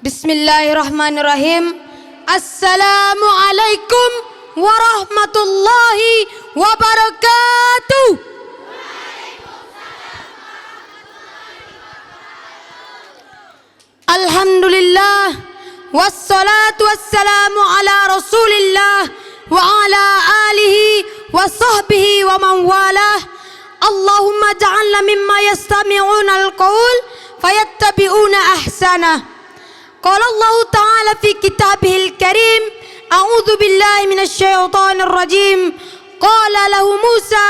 Bismillahirrahmanirrahim. Assalamualaikum warahmatullahi wabarakatuh. Alhamdulillah, wassalatu wassalamu ala rasulillah wa ala alihi wa sahbihi wa man walah. Allahumma ja'alna mimma yastami'una al-qaul fayattabi'una ahsanah. Qala Allah ta'ala fi kitabihil karim, a'udzu billahi minasy syaithanir rajim. Qala lahu Musa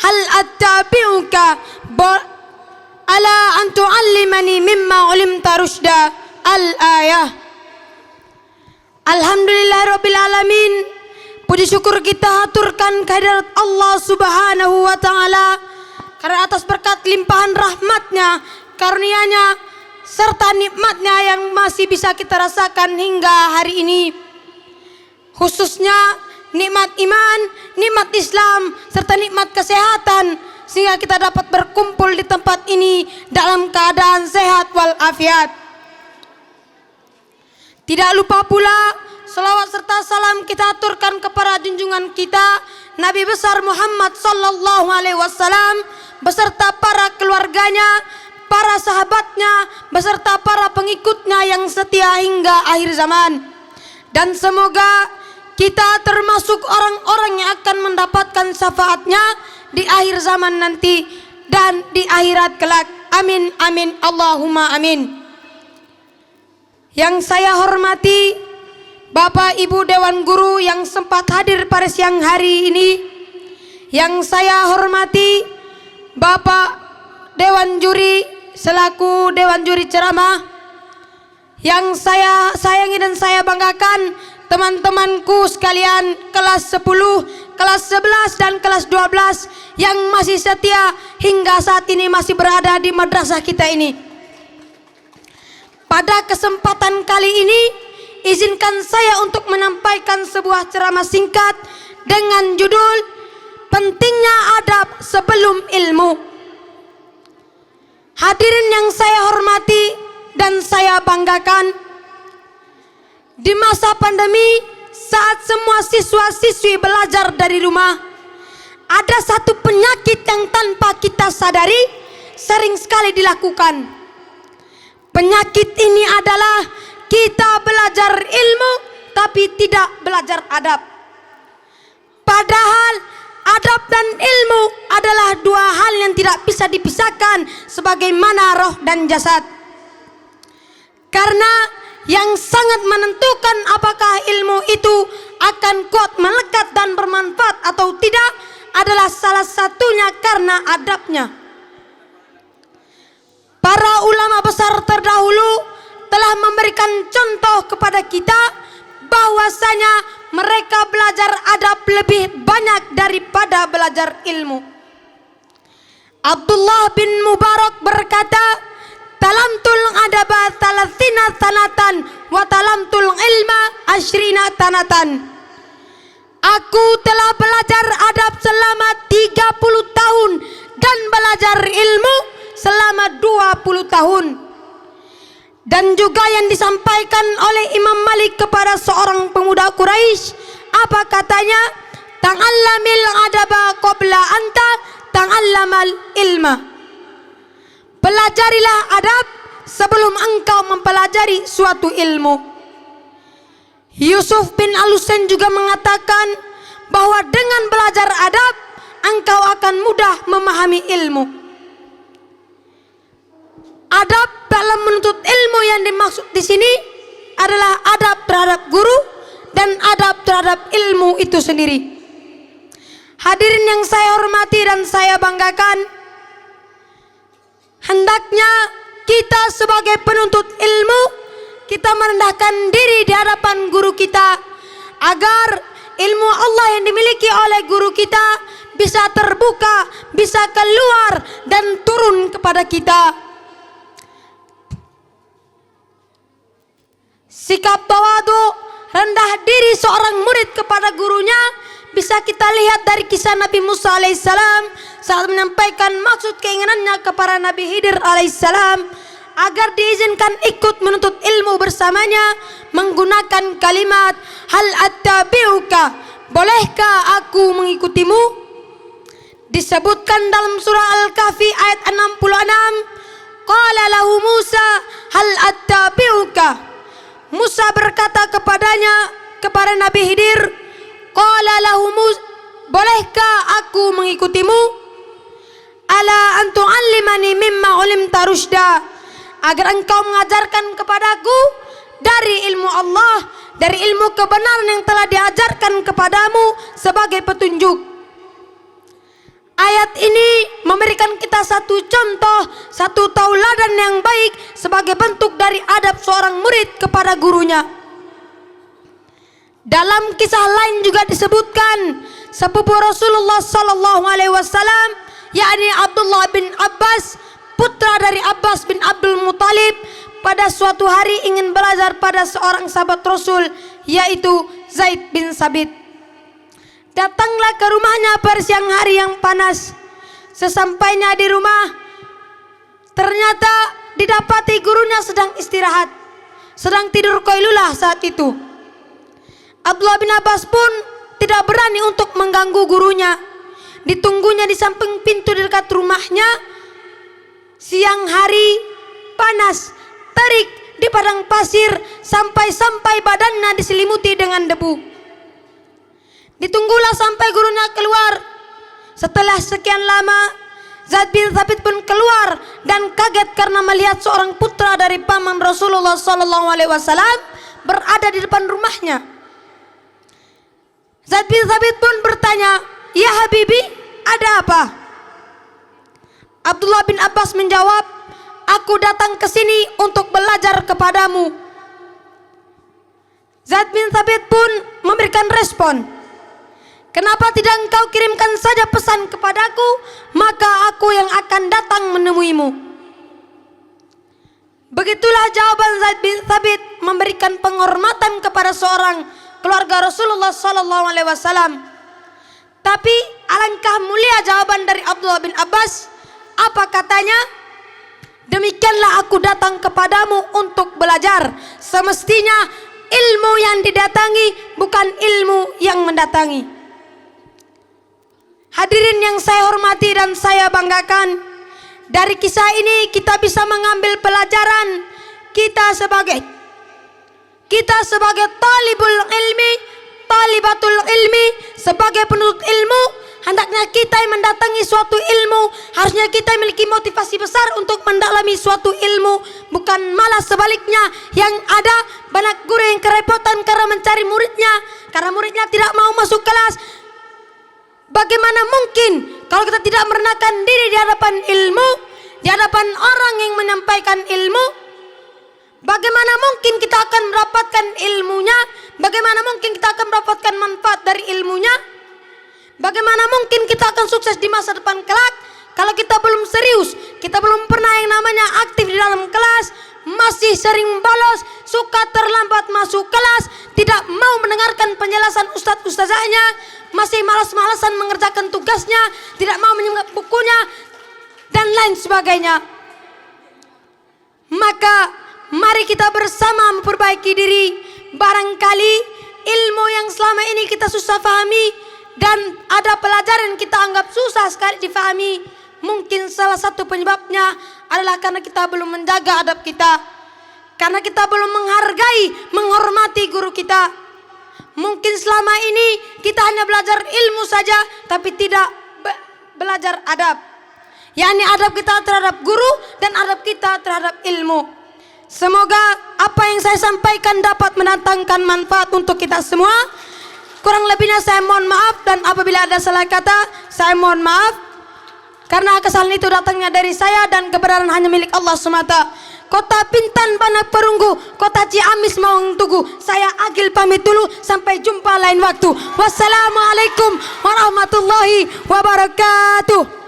hal attabi'uka ala an tu'allimani mimma 'ulimta rusyda. Al-ayah. Alhamdulillahirabbil alamin. Puji syukur kita haturkan kehadirat Allah Subhanahu wa taala karena atas berkat limpahan rahmatnya, karunia-Nya serta nikmatnya yang masih bisa kita rasakan hingga hari ini, khususnya nikmat iman, nikmat Islam, serta nikmat kesehatan, sehingga kita dapat berkumpul di tempat ini dalam keadaan sehat walafiat. Tidak lupa pula selawat serta salam kita aturkan kepada junjungan kita Nabi besar Muhammad sallallahu alaihi wasallam beserta para keluarganya, para sahabatnya, beserta para pengikutnya yang setia hingga akhir zaman. Dan semoga kita termasuk orang-orang yang akan mendapatkan syafaatnya di akhir zaman nanti dan di akhirat kelak. Amin, amin, Allahumma amin. Yang saya hormati Bapak Ibu Dewan Guru yang sempat hadir pada siang hari ini. Yang saya hormati Bapak Dewan Juri selaku Dewan Juri Ceramah. Yang saya sayangi dan saya banggakan teman-temanku sekalian kelas 10, kelas 11 dan kelas 12 yang masih setia hingga saat ini masih berada di madrasah kita ini. Pada kesempatan kali ini izinkan saya untuk menyampaikan sebuah ceramah singkat dengan judul Pentingnya Adab Sebelum Ilmu. Hadirin yang saya hormati dan saya banggakan, di masa pandemi saat semua siswa-siswi belajar dari rumah, ada satu penyakit yang tanpa kita sadari sering sekali dilakukan. Penyakit ini adalah kita belajar ilmu tapi tidak belajar adab. Padahal adab dan ilmu adalah dua hal yang tidak bisa dipisahkan sebagaimana roh dan jasad. Karena yang sangat menentukan apakah ilmu itu akan kuat melekat dan bermanfaat atau tidak adalah salah satunya karena adabnya. Para ulama besar terdahulu telah memberikan contoh kepada kita bahwasanya mereka belajar adab lebih banyak daripada belajar ilmu. Abdullah bin Mubarak berkata, "Talamtul adaba talathina tanatan wa talamtul ilma ashrina tanatan." Aku telah belajar adab selama 30 tahun dan belajar ilmu selama 20 tahun. Dan juga yang disampaikan oleh Imam Malik kepada seorang pemuda Quraisy, apa katanya? Ta'allamil adaba qabla anta ta'allamal ilma. Pelajarilah adab sebelum engkau mempelajari suatu ilmu. Yusuf bin Al-Husain juga mengatakan bahwa dengan belajar adab engkau akan mudah memahami ilmu. Adab dalam menuntut ilmu yang dimaksud di sini adalah adab terhadap guru dan adab terhadap ilmu itu sendiri. Hadirin yang saya hormati dan saya banggakan, hendaknya kita sebagai penuntut ilmu kita merendahkan diri di hadapan guru kita agar ilmu Allah yang dimiliki oleh guru kita bisa terbuka, bisa keluar dan turun kepada kita. Sikap tawadu, rendah diri seorang murid kepada gurunya bisa kita lihat dari kisah Nabi Musa alaihissalam saat menyampaikan maksud keinginannya kepada Nabi Khidir alaihissalam agar diizinkan ikut menuntut ilmu bersamanya menggunakan kalimat hal attabi'uka, bolehkah aku mengikutimu? Disebutkan dalam surah Al-Kahfi ayat 66, qala lahu Musa hal attabi'uka. Musa berkata kepada Nabi Khidir, qala lahu Musa, bolehkah aku mengikutimu? Ala an tu'allimani mimma ulimta rusyda, agar engkau mengajarkan kepadaku dari ilmu Allah, dari ilmu kebenaran yang telah diajarkan kepadamu sebagai petunjuk. Ayat ini memberikan kita satu contoh, satu tauladan yang baik sebagai bentuk dari adab seorang murid kepada gurunya. Dalam kisah lain juga disebutkan sepupu Rasulullah sallallahu alaihi wasallam, yakni Abdullah bin Abbas, putra dari Abbas bin Abdul Muthalib, pada suatu hari ingin belajar pada seorang sahabat Rasul, yaitu Zaid bin Sabit. Datanglah ke rumahnya pada siang hari yang panas. Sesampainya di rumah, ternyata didapati gurunya sedang istirahat, sedang tidur qailulah saat itu. Abdullah bin Abbas pun tidak berani untuk mengganggu gurunya. Ditunggunya di samping pintu di dekat rumahnya. Siang hari panas, terik di padang pasir, sampai badannya diselimuti dengan debu. Ditunggulah sampai gurunya keluar. Setelah sekian lama, Zaid bin Thabit pun keluar dan kaget karena melihat seorang putra dari paman Rasulullah SAW berada di depan rumahnya. Zaid bin Thabit pun bertanya, "Ya Habibi, ada apa?" Abdullah bin Abbas menjawab, "Aku datang ke sini untuk belajar kepadamu." Zaid bin Thabit pun memberikan respon, "Kenapa tidak engkau kirimkan saja pesan kepadaku, maka aku yang akan datang menemuimu." Begitulah jawaban Zaid bin Thabit memberikan penghormatan kepada seorang keluarga Rasulullah SAW. Tapi alangkah mulia jawaban dari Abdullah bin Abbas. Apa katanya? "Demikianlah aku datang kepadamu untuk belajar. Semestinya ilmu yang didatangi, bukan ilmu yang mendatangi." Hadirin yang saya hormati dan saya banggakan, dari kisah ini kita bisa mengambil pelajaran. Kita sebagai talibul ilmi, talibatul ilmi, sebagai penuntut ilmu, hendaknya kita yang mendatangi suatu ilmu, harusnya kita memiliki motivasi besar untuk mendalami suatu ilmu, bukan malah sebaliknya. Yang ada banyak guru yang kerepotan karena mencari muridnya, karena muridnya tidak mau masuk kelas. Bagaimana mungkin kalau kita tidak merendahkan diri di hadapan ilmu, di hadapan orang yang menyampaikan ilmu? Bagaimana mungkin kita akan mendapatkan ilmunya? Bagaimana mungkin kita akan mendapatkan manfaat dari ilmunya? Bagaimana mungkin kita akan sukses di masa depan kelak kalau kita belum serius, kita belum pernah yang namanya aktif di dalam kelas, masih sering bolos, suka terlambat masuk kelas, tidak mau mendengarkan penjelasan ustadz-ustazahnya, masih malas-malasan mengerjakan tugasnya, tidak mau menyimak bukunya, dan lain sebagainya. Maka mari kita bersama memperbaiki diri. Barangkali ilmu yang selama ini kita susah pahami dan ada pelajaran kita anggap susah sekali difahami, mungkin salah satu penyebabnya adalah karena kita belum menjaga adab kita, karena kita belum menghargai, menghormati guru kita. Mungkin selama ini kita hanya belajar ilmu saja, tapi tidak belajar adab, yakni adab kita terhadap guru dan adab kita terhadap ilmu. Semoga apa yang saya sampaikan dapat mendatangkan manfaat untuk kita semua. Kurang lebihnya saya mohon maaf, dan apabila ada salah kata saya mohon maaf, karena kesalahan itu datangnya dari saya dan kebenaran hanya milik Allah semata. Kota Bintan Banak Perunggu, Kota Ciamis Mawang Tugu. Saya Agil pamit dulu, sampai jumpa lain waktu. Wassalamualaikum warahmatullahi wabarakatuh.